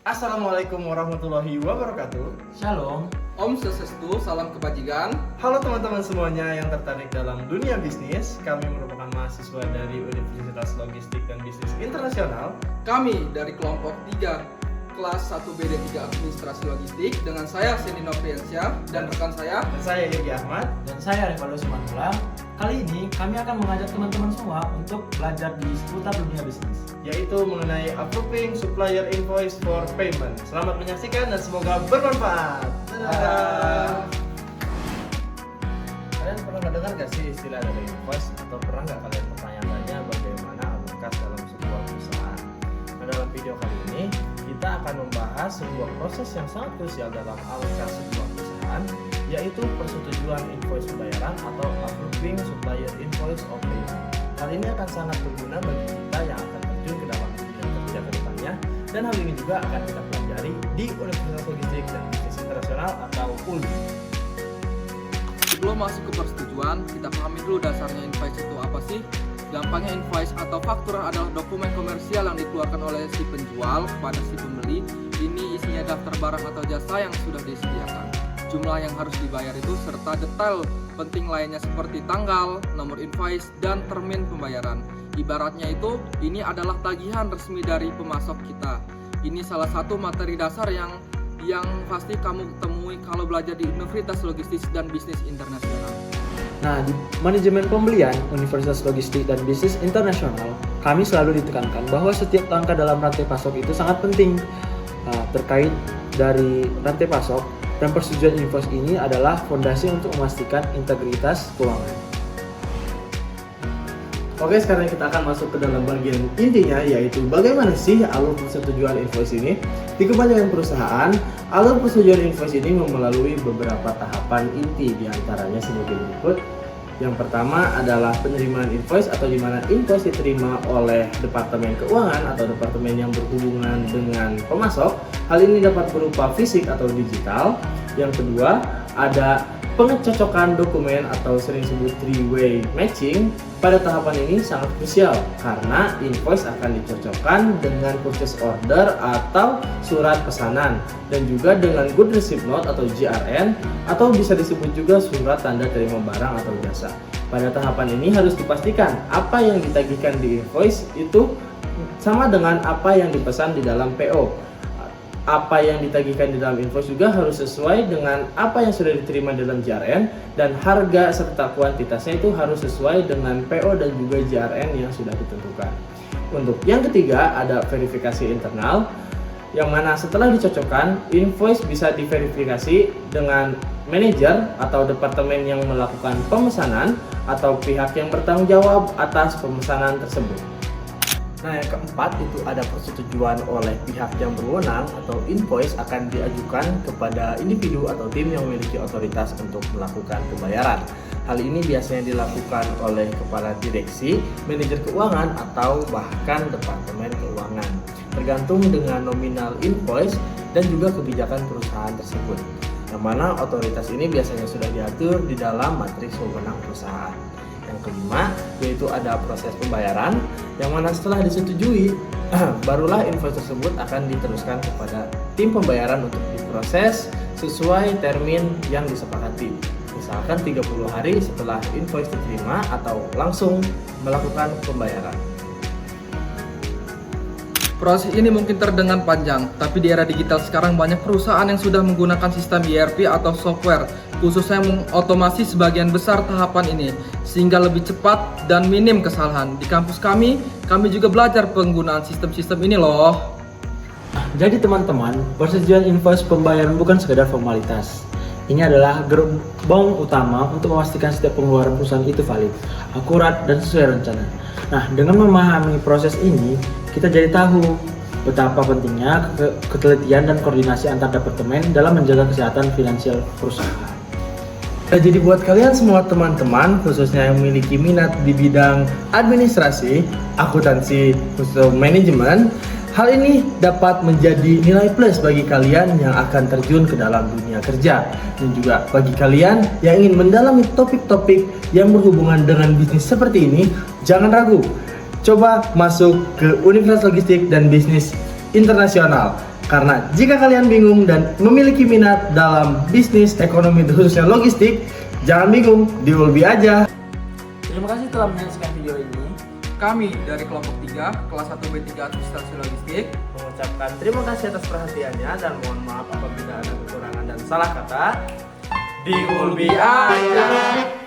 Assalamualaikum warahmatullahi wabarakatuh. Shalom. Om Swastiastu, salam kebajikan. Halo teman-teman semuanya yang tertarik dalam dunia bisnis. Kami merupakan mahasiswa dari Universitas Logistik dan Bisnis Internasional. Kami dari kelompok 3 kelas 1BD 3 Administrasi Logistik dengan saya Seni Nopriansyah dan rekan saya. Dan saya Yogi Ahmad. Dan saya Rivaldo Sumanula. Kali ini kami akan mengajak teman-teman semua untuk belajar di seputar dunia bisnis, yaitu mengenai approving supplier invoice for payment. Selamat menyaksikan dan semoga bermanfaat. Dadah. Kalian pernah dengar gak sih istilah dari invoice? Atau pernah gak kalian bertanya-tanya bagaimana alur kas dalam sebuah perusahaan? Nah, dalam video kali ini kita akan membahas sebuah proses yang sangat krusial dalam alur kas sebuah perusahaan, yaitu persetujuan invoice pembayaran atau approving supplier invoice of payment. Hal ini akan sangat berguna bagi kita yang akan terjun ke dalam dunia kerja ke depannya, dan hal ini juga akan kita pelajari di Universitas Logistik dan Bisnis Internasional atau ULBI. Sebelum masuk ke persetujuan, kita pahami dulu dasarnya invoice itu apa sih? Gampangnya invoice atau faktura adalah dokumen komersial yang dikeluarkan oleh si penjual kepada si pembeli. Ini isinya daftar barang atau jasa yang sudah disediakan, jumlah yang harus dibayar itu, serta detail penting lainnya seperti tanggal, nomor invoice, dan termin pembayaran. Ibaratnya itu, ini adalah tagihan resmi dari pemasok kita. Ini salah satu materi dasar yang pasti kamu temui kalau belajar di Universitas Logistik dan Bisnis Internasional. Nah, di manajemen pembelian Universitas Logistik dan Bisnis Internasional, kami selalu ditekankan bahwa setiap langkah dalam rantai pasok itu sangat penting. Terkait dari rantai pasok dan persetujuan invoice ini adalah fondasi untuk memastikan integritas keuangan. Oke, sekarang kita akan masuk ke dalam bagian intinya, yaitu bagaimana sih alur persetujuan invoice ini. Di kebanyakan perusahaan, alur persetujuan invoice ini melalui beberapa tahapan inti, diantaranya sebagai berikut. Yang pertama adalah penerimaan invoice, atau di mana invoice diterima oleh Departemen Keuangan atau departemen yang berhubungan dengan pemasok. Hal ini dapat berupa fisik atau digital. Yang kedua, ada pengecocokan dokumen atau sering disebut three-way matching. Pada tahapan ini sangat krusial karena invoice akan dicocokkan dengan purchase order atau surat pesanan, dan juga dengan good receipt note atau GRN, atau bisa disebut juga surat tanda terima barang atau jasa. Pada tahapan ini harus dipastikan apa yang ditagihkan di invoice itu sama dengan apa yang dipesan di dalam PO. Apa yang ditagihkan di dalam invoice juga harus sesuai dengan apa yang sudah diterima dalam JRN, dan harga serta kuantitasnya itu harus sesuai dengan PO dan juga JRN yang sudah ditentukan. Untuk yang ketiga ada verifikasi internal, yang mana setelah dicocokkan, invoice bisa diverifikasi dengan manajer atau departemen yang melakukan pemesanan atau pihak yang bertanggung jawab atas pemesanan tersebut. Nah, yang keempat itu ada persetujuan oleh pihak yang berwenang, atau invoice akan diajukan kepada individu atau tim yang memiliki otoritas untuk melakukan pembayaran. Hal ini biasanya dilakukan oleh kepala direksi, manajer keuangan, atau bahkan departemen keuangan, tergantung dengan nominal invoice dan juga kebijakan perusahaan tersebut, yang mana otoritas ini biasanya sudah diatur di dalam matriks wewenang perusahaan. Yang kelima, yaitu ada proses pembayaran, yang mana setelah disetujui, barulah invoice tersebut akan diteruskan kepada tim pembayaran untuk diproses sesuai termin yang disepakati. Misalkan 30 hari setelah invoice diterima, atau langsung melakukan pembayaran. Proses ini mungkin terdengar panjang, tapi di era digital sekarang banyak perusahaan yang sudah menggunakan sistem ERP atau software, khususnya mengotomasi sebagian besar tahapan ini, sehingga lebih cepat dan minim kesalahan. Di kampus kami juga belajar penggunaan sistem-sistem ini loh. Jadi teman-teman, persetujuan invoice pembayaran bukan sekedar formalitas. Ini adalah gerbong utama untuk memastikan setiap pengeluaran perusahaan itu valid, akurat, dan sesuai rencana. Nah, dengan memahami proses ini, kita jadi tahu betapa pentingnya ketelitian dan koordinasi antar departemen dalam menjaga kesehatan finansial perusahaan. Nah, jadi buat kalian semua teman-teman, khususnya yang memiliki minat di bidang administrasi, akuntansi, khususnya manajemen, hal ini dapat menjadi nilai plus bagi kalian yang akan terjun ke dalam dunia kerja, dan juga bagi kalian yang ingin mendalami topik-topik yang berhubungan dengan bisnis seperti ini. Jangan ragu, coba masuk ke Universitas Logistik dan Bisnis Internasional. Karena jika kalian bingung dan memiliki minat dalam bisnis ekonomi khususnya logistik, jangan bingung, di Ulbi aja. Terima kasih telah menyaksikan video ini. Kami dari kelompok 3, kelas 1B3 Administrasi Logistik Mengucapkan terima kasih atas perhatiannya dan mohon maaf apabila ada kekurangan dan salah kata. Di Ulbi aja.